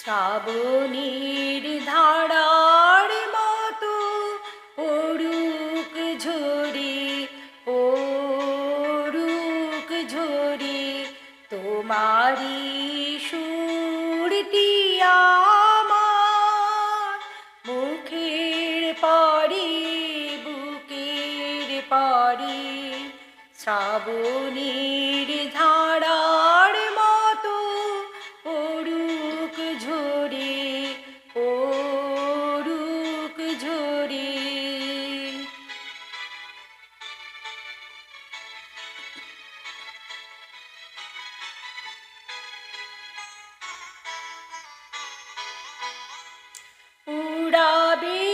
শ্রাবণীর ধারার মতো পড়ুক ঝরে, পড়ুক ঝরে তোমারি সুরটি আমার মুখের পরে, বুকের পরে। শ্রাবণীর ধারার মতো পড়ুক ঝরে, পড়ুক ঝরে। উড়াবে